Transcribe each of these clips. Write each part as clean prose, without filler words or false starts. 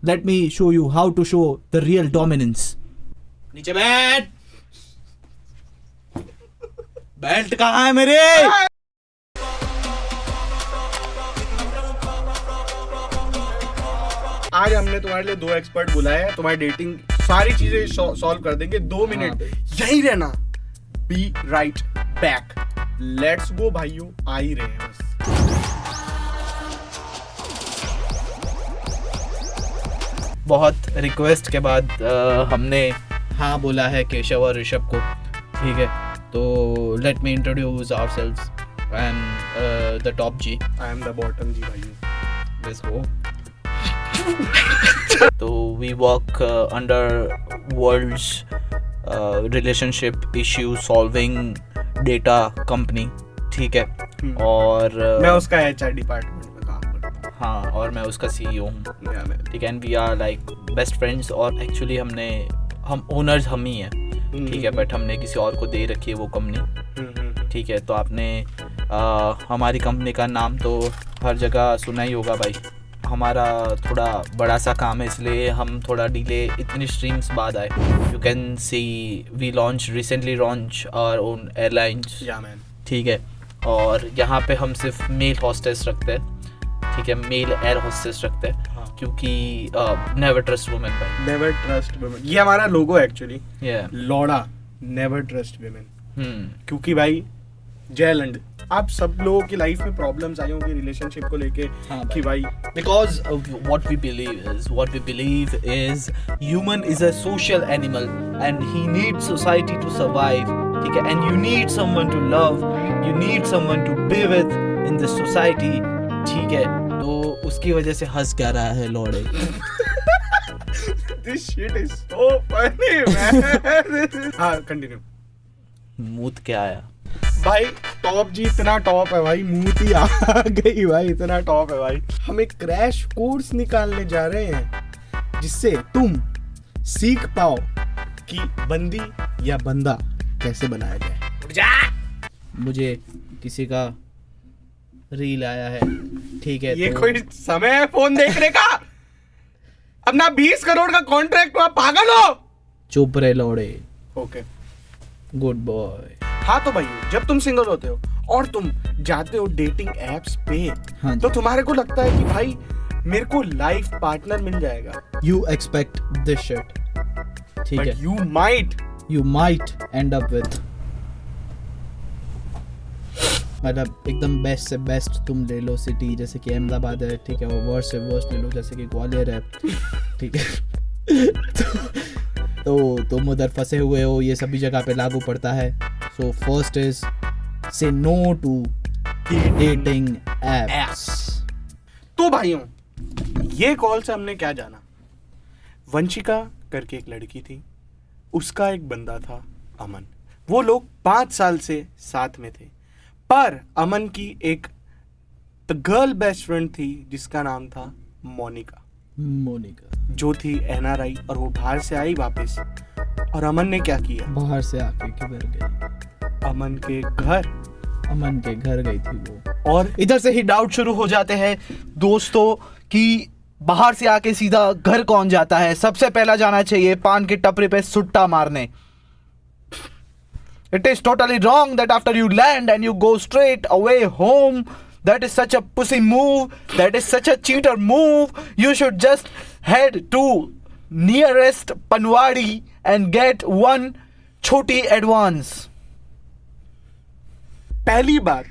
let me show you how to show the real dominance. नीचे बैठ. Belt कहाँ है मेरे? आज हमने तुम्हारे लिए 2 एक्सपर्ट बुलाए हैं. तुम्हारी डेटिंग सारी चीजें सॉल्व कर देंगे. 2 मिनट यही रहना. Be right back. Let's go भाइयों. आ ही रहे हैं बस. बहुत रिक्वेस्ट के बाद हमने हाँ बोला है केशव और ऋषभ को. ठीक है, तो let me introduce ourselves. I am the top G. I am the bottom G भाइयों. Let's go. तो we work under worlds relationship issue solving data company. ठीक है, और मैं उसका एचआर डिपार्टमेंट में काम करता हूँ. हाँ, और मैं उसका सीईओ हूँ. ठीक है, and we are like best friends. और एक्चुअली हम ओनर्स हम ही हैं. ठीक है, बट हमने किसी और को दे रखी है वो कंपनी. ठीक है, तो आपने हमारी कंपनी का नाम तो हर जगह सुना ही होगा भाई. हमारा थोड़ा बड़ा सा काम है, इसलिए हम थोड़ा डिले इतनी स्ट्रीम्स बाद आए. You can see we recently launch our own airlines. ठीक है, और यहाँ पे हम सिर्फ मेल हॉस्टेस रखते हैं. ठीक है, मेल एयर हॉस्टेस रखते हैं. हाँ. क्योंकि नेवर ट्रस्ट वुमेन भाई. नेवर ट्रस्ट वुमेन, ये हमारा लोगो है एक्चुअली. लौड़ा नेवर ट्रस्ट वुमेन. क्योंकि भाई जयलंड, आप सब लोगों की लाइफ में प्रॉब्लम्स आई होंगी रिलेशनशिप को लेके. हाँ, कि भाई because what we believe is human is a social animal and he needs society to survive. ठीक है, and you need someone to love, you need someone to be with in this society. ठीक है, तो उसकी वजह से हंस क्या रहा है लौड़े? This shit is so funny man. हाँ, कंटिन्यू. मूत क्या आया भाई? टॉप जी इतना टॉप है भाई, मूती आ गई भाई. इतना टॉप है भाई. हम एक क्रैश कोर्स निकालने जा रहे हैं जिससे तुम सीख पाओ कि बंदी या बंदा कैसे बनाया जाए. उठ जा. मुझे किसी का रील आया है. ठीक है, ये तो कोई समय है फोन देखने का? अपना 20 करोड़ का कॉन्ट्रैक्ट हुआ, पागल हो? चुप रहे लौड़े. Okay, good boy. हाँ, तो भाई जब तुम सिंगल होते हो और तुम जाते हो डेटिंग एप्स पे, हाँ, तो तुम्हारे को लगता है कि भाई मेरे को लाइफ पार्टनर मिल जाएगा. You expect this shit. ठीक है, you might and up with, मतलब एकदम बेस्ट से बेस्ट तुम ले लो सिटी जैसे कि अहमदाबाद है. ठीक है, और वर्स्ट से वर्स्ट ले लो जैसे कि ग्वालियर है. ठीक है, तो तुम उधर फंसे हुए हो. ये सभी जगह पे लागू पड़ता है. So first is say no to dating apps. तो भाइयों, ये कॉल से हमने क्या जाना? वंशिका करके एक लड़की थी, उसका एक बंदा था अमन. वो लोग 5 साल से साथ में थे. पर अमन की एक गर्ल बेस्ट फ्रेंड थी जिसका नाम था मोनिका, जो थी NRI. और वो बाहर से आई वापस. और अमन ने क्या किया? बाहर से आके किधर गई? अमन के घर गई थी वो. और इधर से ही डाउट शुरू हो जाते हैं दोस्तों कि बाहर से आके सीधा घर कौन जाता है? सबसे पहला जाना चाहिए पान की टपरी पे सुट्टा मारने. It is totally wrong that after you land and you go straight away home, that is such a pussy move, that is such a cheater move. You should just head to nearest Panwadi and get one छोटी advance. पहली बात,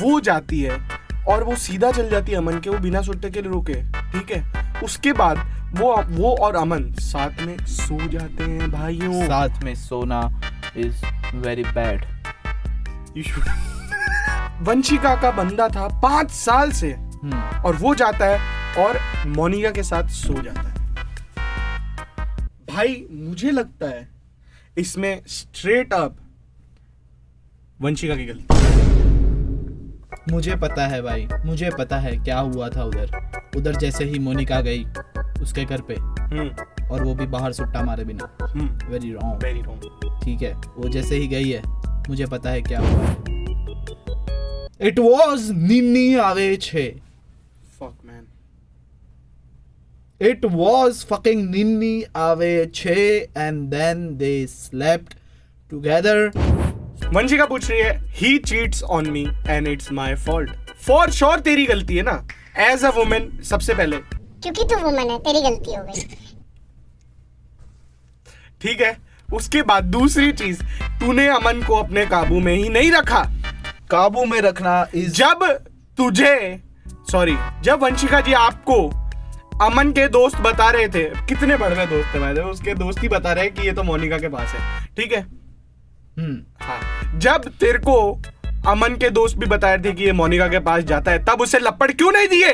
वो जाती है और वो सीधा चल जाती है अमन के, वो बिना सुट्टे के रुके. ठीक है, उसके बाद वो और अमन साथ में सो जाते हैं भाइयों. साथ में सोना is very bad. You should. Vanshika का बंदा था 5 साल से, और वो जाता है और मोनिका के साथ सो जाता है. भाई मुझे लगता है इसमें स्ट्रेट अप वंशिका की गलती. मुझे पता है भाई, मुझे पता है क्या हुआ था उधर जैसे ही मोनिका गई उसके घर पे, और वो भी बाहर सुट्टा मारे बिना. Very wrong. ठीक है, वो जैसे ही गई है मुझे पता है क्या हुआ है. इट वॉज निन्नी आवे छे. Fuck man. It was fucking Ninni Ave Che and then they slept together. Vanshika पूछ रही है he cheats on me and it's my fault. For sure तेरी गलती है ना as a woman सबसे पहले. क्योंकि तू वुमन है, तेरी गलती हो गई. ठीक है. उसके बाद दूसरी चीज, तूने अमन को अपने काबू में ही नहीं रखा. काबू में रखना इज जब वंशिका जी आपको अमन के दोस्त बता रहे थे, कितने बड़े दोस्त थे, उसके दोस्त ही बता रहे कि ये तो मोनिका के पास है. ठीक है. हाँ. जब तेरे को अमन के दोस्त भी बता रहे थे कि ये मोनिका के पास जाता है, तब उसे लपड़ क्यों नहीं दिए?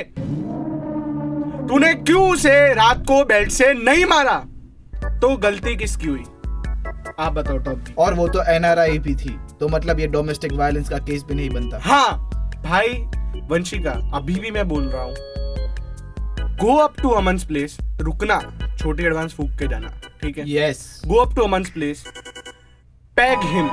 तूने क्यों उसे रात को बेल्ट से नहीं मारा? तो गलती किसकी हुई आप बताओ टॉप. और वो तो NRI भी थी, तो मतलब ये डोमेस्टिक वायलेंस का केस भी नहीं बनता. हाँ भाई वंशिका, अभी भी मैं बोल रहा हूँ, go up to Aman's place, रुकना, छोटी एडवांस फूक के जाना. ठीक है. Yes. Go up to Aman's place, peg him.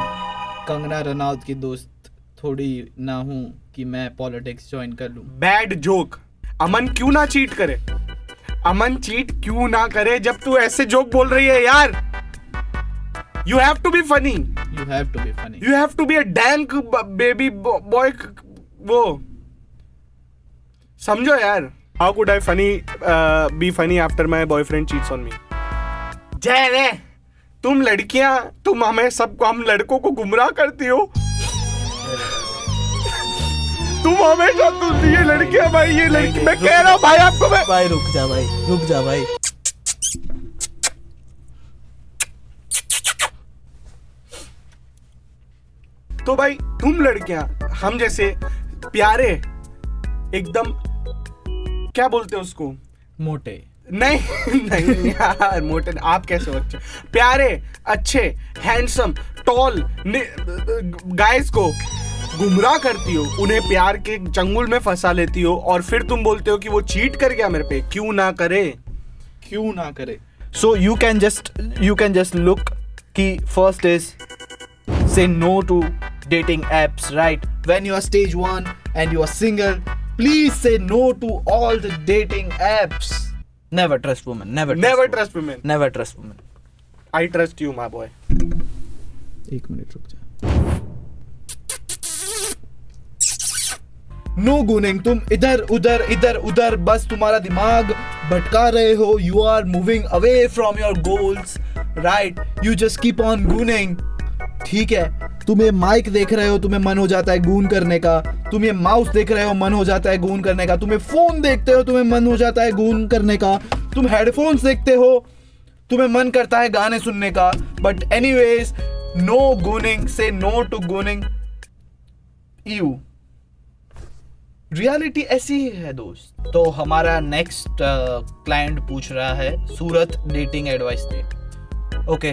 Kangana Ranaut की दोस्त थोड़ी ना हूँ कि मैं पॉलिटिक्स ज्वाइन कर लूं. Bad joke. अमन क्यों ना चीट करे? अमन चीट क्यों ना करे जब तू ऐसे जोक बोल रही है यार? You have to be funny. You have to be funny. You have to be a dank baby boy. वो समझो यार. How could I be funny after my boyfriend cheats on me? जय रे, तुम लड़कियां, तुम हम लड़कों को गुमराह करती हो. तुम हमेशा ये लड़कियां भाई, ये लड़की, मैं कह रहा हूँ भाई आपको, मैं भाई रुक जा भाई. तो भाई तुम लड़कियां हम जैसे प्यारे, एकदम क्या बोलते हैं उसको, मोटे नहीं यार, मोटे आप कैसे हो? अच्छे प्यारे अच्छे हैंडसम टॉल गाइस को गुमराह करती हो, उन्हें प्यार के चंगुल में फंसा लेती हो, और फिर तुम बोलते हो कि वो चीट कर गया मेरे पे. क्यों ना करे? So you can just look कि first is say no to dating apps, right? When you are stage 1 and you are single, please say no to all the dating apps. Never trust women. Never trust women. Never trust women. I trust you, my boy. एक minute रुक जा. No gooning. तुम इधर उधर बस तुम्हारा दिमाग भटका रहे हो. You are moving away from your goals, right? You just keep on gooning. ठीक है. तुम ये माइक देख रहे हो, तुम्हें मन हो जाता है गून करने का. तुम ये माउस देख रहे हो, मन हो जाता है गून करने का. तुम ये फोन देखते हो, तुम्हें मन हो जाता है गून करने का. तुम हेडफोन्स देखते हो, तुम्हें मन करता है गाने सुनने का. But anyways, no gooning. Say no to gooning. You reality ऐसी ही है दोस्त. तो हमारा नेक्स्ट क्लाइंट पूछ रहा है, सूरत डेटिंग एडवाइस दे. Okay,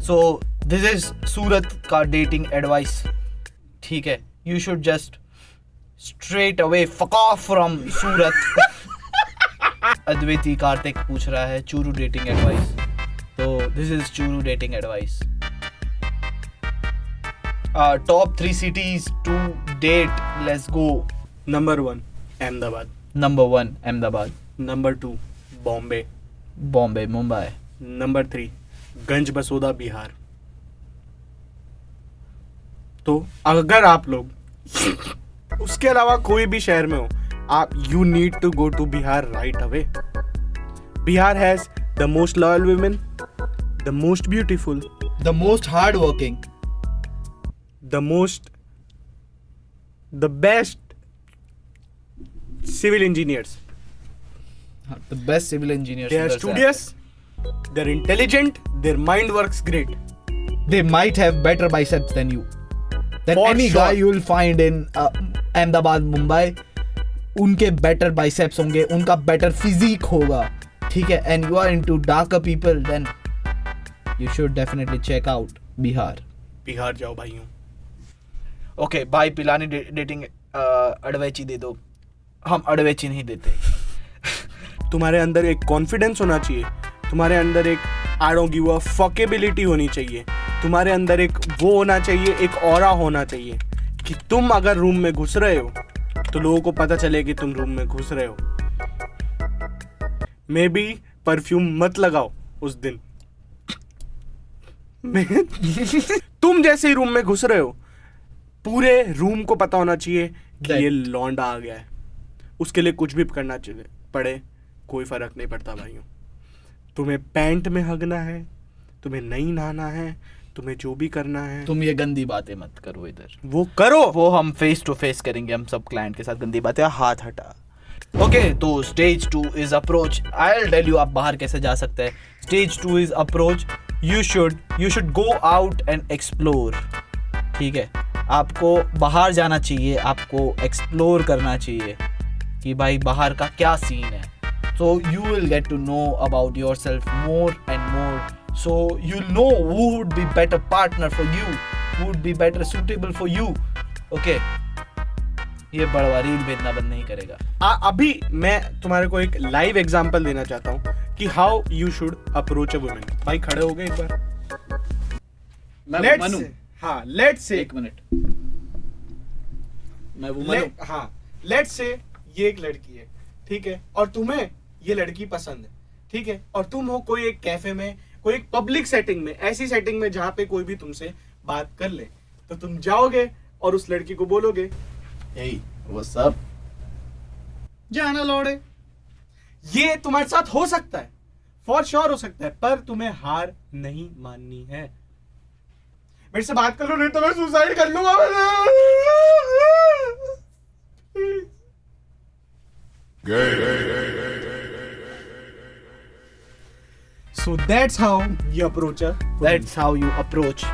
so this is Surat का डेटिंग एडवाइस. ठीक है. You should just straight away fuck off from Surat. Advaiti Kartik पूछ रहा है चूरू डेटिंग एडवाइस. तो this is Churu dating advice. Top 3 cities to date. Let's go. Number 1 Ahmedabad. Number 1 Ahmedabad. Number 2 Bombay. Mumbai. Number 3 Ganj Basoda Bihar. तो अगर आप लोग उसके अलावा कोई भी शहर में हो, आप you need to go to Bihar right away. Bihar has the most loyal women, the most beautiful, the most hard working, the best civil engineers. The best civil engineers. They are studious, they're intelligent, their mind works great. They might have better biceps than you. Than For any sure. guy you will find in Ahmedabad, Mumbai. उनके better biceps होंगे, उनका better physique होगा. ठीक है. And you are into darker people, then you should definitely check out Bihar. Bihar जाओ भाइयों. Okay भाई, Pilani dating अडवैची दे दो. हम अडवैची नहीं देते. तुम्हारे अंदर एक कॉन्फिडेंस होना चाहिए, तुम्हारे अंदर एक आई डोंट गिव अ फकेबिलिटी होनी चाहिए, तुम्हारे अंदर एक वो होना चाहिए, एक ऑरा होना चाहिए कि तुम अगर रूम में घुस रहे हो तो लोगों को पता चले कि तुम रूम में घुस रहे हो. मे बी परफ्यूम मत लगाओ उस दिन। तुम जैसे ही रूम में घुस रहे हो, पूरे रूम को पता होना चाहिए कि ये लौंडा आ गया है। उसके लिए कुछ भी करना चाहिए पड़े, कोई फर्क नहीं पड़ता भाइयों। तुम्हें पैंट में हगना है, तुम्हें नहीं नहाना है, तुम्हें जो भी करना है, तुम ये गंदी बातें मत करो इधर, वो करो। वो हम फेस टू फेस करेंगे, हम सब क्लाइंट के साथ गंदी बातें हाथ हटा। ओके, तो stage 2 is approach. I will tell you आप बाहर कैसे जा सकते हैं। Stage 2 is approach. You should go out and explore. ठीक है, आपको बाहर जाना चाहिए, आपको एक्सप्लोर करना चाहिए कि भाई बाहर का क्या सीन है। So you will get to know about yourself more and more. So you'll know who would be better partner for you, who would be better suitable for you. Okay. ये बड़वा reel भेजना बंद नहीं करेगा। अभी मैं तुम्हारे को एक लाइव एग्जांपल देना चाहता हूँ कि how you should approach a women. भाई खड़े हो गए एक बार। लेट्स से एक मिनट, मैं वुमन हूँ। हाँ, लेट्स से ये एक लड़की है, ठीक है, और तुम्हें ये लड़की पसंद है, ठीक है, और तुम हो कोई एक कैफे में, कोई एक पब्लिक सेटिंग में, ऐसी सेटिंग में जहां पे कोई भी तुमसे बात कर ले, तो तुम जाओगे और उस लड़की को बोलोगे, Hey, what's up? जाना लौड़े। ये तुम्हारे साथ हो सकता है, फॉर श्योर हो सकता है, पर तुम्हें हार नहीं माननी है। मेरे से बात कर लो, नहीं तो मैं सुसाइड कर लूंगा। So that's how you approach her. That's how you approach.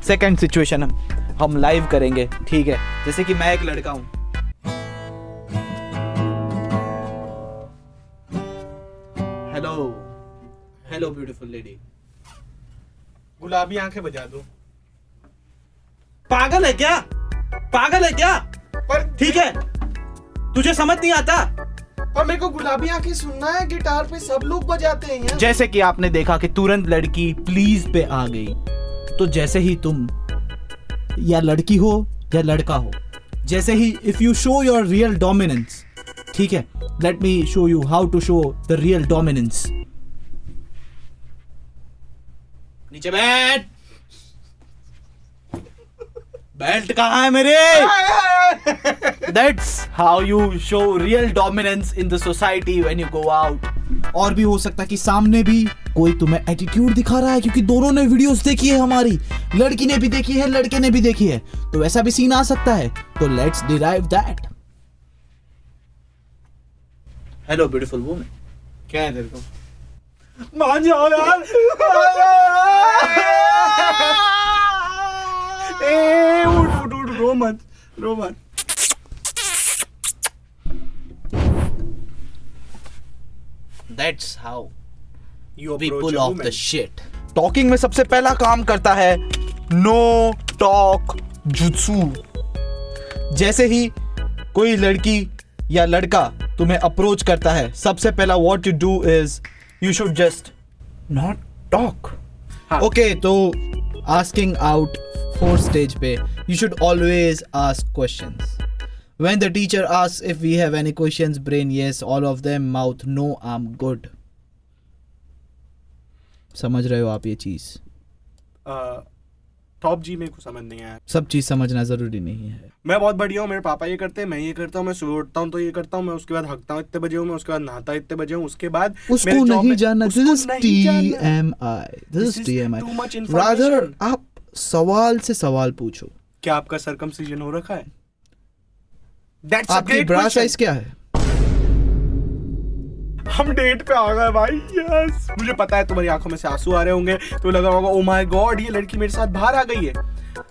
Second situation हम लाइव करेंगे, ठीक है। जैसे कि मैं एक लड़का हूँ, हेलो ब्यूटीफुल लेडी, गुलाबी आंखें बजा दो। पागल है क्या? पर ठीक है, तुझे समझ नहीं आता? पर मेरे को गुलाबी आंखें सुनना है, गिटार पे सब लोग बजाते हैं यार। जैसे कि आपने देखा कि तुरंत लड़की प्लीज पे आ गई, तो जैसे ही तुम या लड़की हो या लड़का हो, जैसे ही if you show your real dominance, ठीक है, let me show you how to show the real dominance. नीचे बैठ। बेल्ट कहाँ है मेरे? That's how you show real dominance in the society when you go out. और भी हो सकता है कि सामने भी कोई तुम्हें एटीट्यूड दिखा रहा है, क्योंकि दोनों ने वीडियोस देखी है हमारी, लड़की ने भी देखी है, लड़के ने भी देखी है, तो वैसा भी सीन आ सकता है। तो let's derive that. Hello beautiful woman, क्या है तेरे को? मान जाओ यार। उठ, रो मत। That's how You we approach pull a off woman. the shit. Talking में सबसे पहला काम करता है नो टॉक जुत्सु। जैसे ही कोई लड़की या लड़का तुम्हें अप्रोच करता है, सबसे पहला what you do is you should just not talk. Okay, तो आस्किंग आउट 4th स्टेज पे you should always ask questions. When the teacher asks if we have any questions, brain yes, all of them, mouth no, I'm good. समझ रहे हो आप ये चीज? Top जी मेरे को समझ नहीं आया। सब चीज समझना जरूरी नहीं है। मैं बहुत बढ़िया हूँ, मेरे पापा ये करते हैं, मैं ये करता हूँ, मैं सुबह उठता हूँ तो ये करता हूँ, मैं उसके बाद हकता हूँ इतने बजे हूँ, मैं उसके बाद नहाता इतने बजे हूँ, उसके बाद उसको मेरे job नहीं में- जानना। उसको This is नहीं जानना। TMI. This This is is TMI. too much information. Rather आप सवाल से सवाल पूछो। क्या आपका सर्कमसिजन हो रखा है? That's a आपकी great ब्रा question. साइज क्या है? हम डेट पे आ गए भाई, यस। मुझे पता है तुम्हारी आंखों में से आंसू आ रहे होंगे, तो लगा होगा ओ माय गॉड ये लड़की मेरे साथ बाहर आ गई है।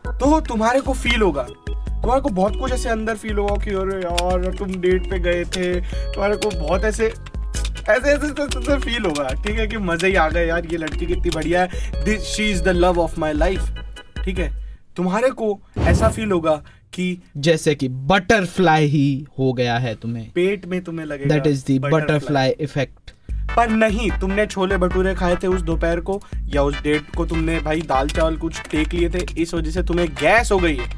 तो तुम्हारे को फील होगा, तुम्हारे को बहुत कुछ ऐसे अंदर फील होगा कि अरे यार तुम डेट पे गए थे, तुम्हारे को बहुत ऐसे फील होगा, ठीक है, कि मजे ही आ गए यार, ये लड़की कितनी बढ़िया है, she is the love of my life, ठीक है। तुम्हारे को ऐसा फील होगा कि जैसे कि बटरफ्लाई ही हो गया है तुम्हें। पेट में तुम्हें लगेगा that is the butterfly effect. पर नहीं, तुमने छोले भटूरे खाए थे उस दोपहर को, या उस डेट को तुमने भाई दाल चावल कुछ टेक लिए थे, इस वजह से तुम्हें गैस हो गई है।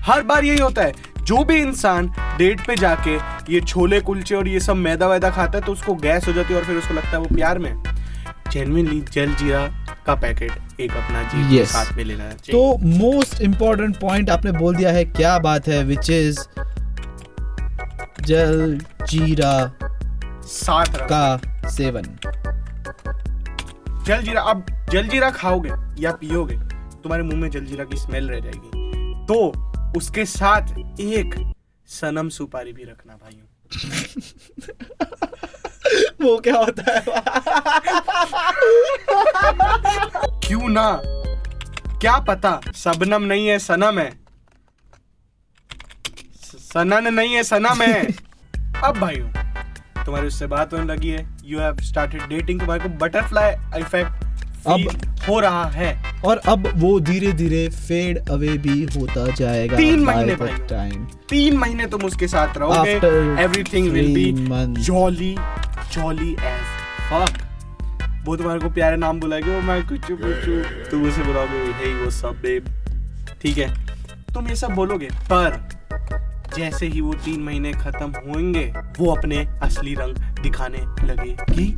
हर बार यही होता है, जो भी इंसान डेट पे जाके ये छोले कुलचे और ये सब मैदा वैदा खाता है तो उसको गैस हो जाती है और फिर उसको लगता है वो प्यार में। जेन्युइनली जलजीरा का पैकेट एक अपना जीप के साथ में लेना चाहिए। तो मोस्ट इम्पोर्टेंट पॉइंट आपने बोल दिया है, क्या बात है, विच इज जलजीरा साथ का सेवन। जलजीरा, अब जलजीरा खाओगे या पियोगे तुम्हारे मुंह में जलजीरा की स्मेल रह जाएगी, तो उसके साथ एक सनम सुपारी भी रखना भाइयों। वो क्या होता है? क्यों ना, क्या पता शबनम नहीं है सनम है, सनन नहीं है सनम है। अब भाइयों तुम्हारी उससे बात होने लगी है, यू हैव स्टार्टेड डेटिंग, तुम्हारे को बटरफ्लाई इफेक्ट अब हो रहा है और अब वो धीरे धीरे फेड अवे भी होता जाएगा। 3 महीने भाई, 3 महीने तुम उसके साथ रहोगे, everything will be jolly jolly as fuck. वो तुम्हारे को प्यारे नाम बुलाएगी, वो मैं कुछ तुम उसे बुलाओगे हे व्हाट्स अप बेब, ठीक है, तुम ये सब बोलोगे, पर जैसे ही वो 3 महीने खत्म होंगे वो अपने असली रंग दिखाने लगेगी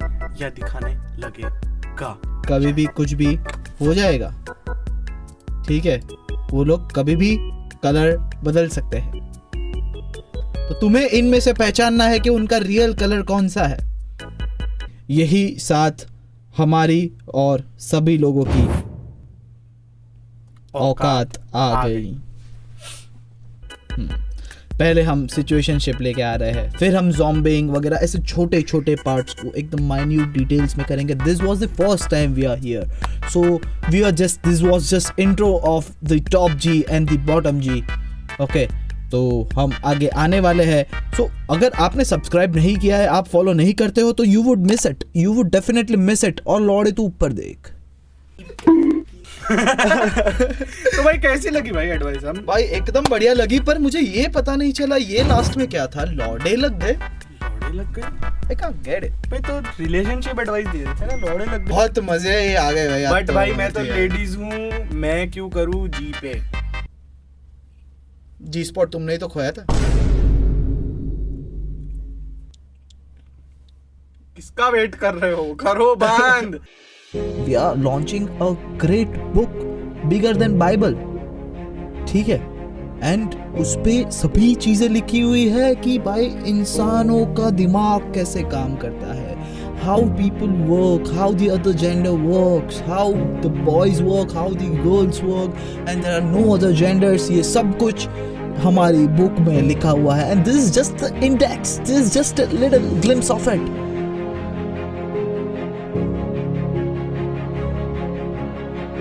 या दिखाने लगेगा। कभी भी कुछ भी हो जाएगा, ठीक है, वो लोग कभी भी कलर बदल सकते हैं, तो तुम्हें इनमें से पहचानना है कि उनका रियल कलर कौन सा है। यही साथ हमारी और सभी लोगों की औकात आ गई। पहले हम सिचुएशनशिप लेके आ रहे हैं, फिर हम ज़ॉम्बिंग वगैरह ऐसे छोटे छोटे पार्ट्स को एकदम माइन्यूट डिटेल्स में करेंगे। This was the first time we are here, so we are just, this was just intro of the top G and the bottom G. Okay, तो हम आगे आने वाले हैं। सो अगर आपने सब्सक्राइब नहीं किया है, आप फॉलो नहीं करते हो, तो you would miss it, you would definitely miss it. और लौड़े तू ऊपर देख। तो भाई कैसी लगी भाई एडवाइस? हम भाई एकदम बढ़िया लगी, पर मुझे ये पता नहीं चला ये लास्ट में क्या था, लौड़े लग गए। लौड़े लग गए? I can't get it। भाई तो रिलेशनशिप एडवाइस दे रहे थे ना, लौड़े लग गए। बहुत मजे आ गए भाई। बट भाई मैं तो लेडीज हूँ, मैं क्यों करूँ जी पे? जी स्पॉट तुमने ही तो खोया था। किसका वेट कर रहे हो? करो बंद। We are launching a great book bigger than Bible, ठीक है, एंड उस पे सभी चीजें लिखी हुई है कि भाई इंसानों का दिमाग कैसे काम करता है, how people work, how the other gender works, how the boys work, how the girls work, and there are no other genders। ये सब कुछ हमारी बुक में लिखा हुआ है, and this is just the index, this is just a little glimpse of it।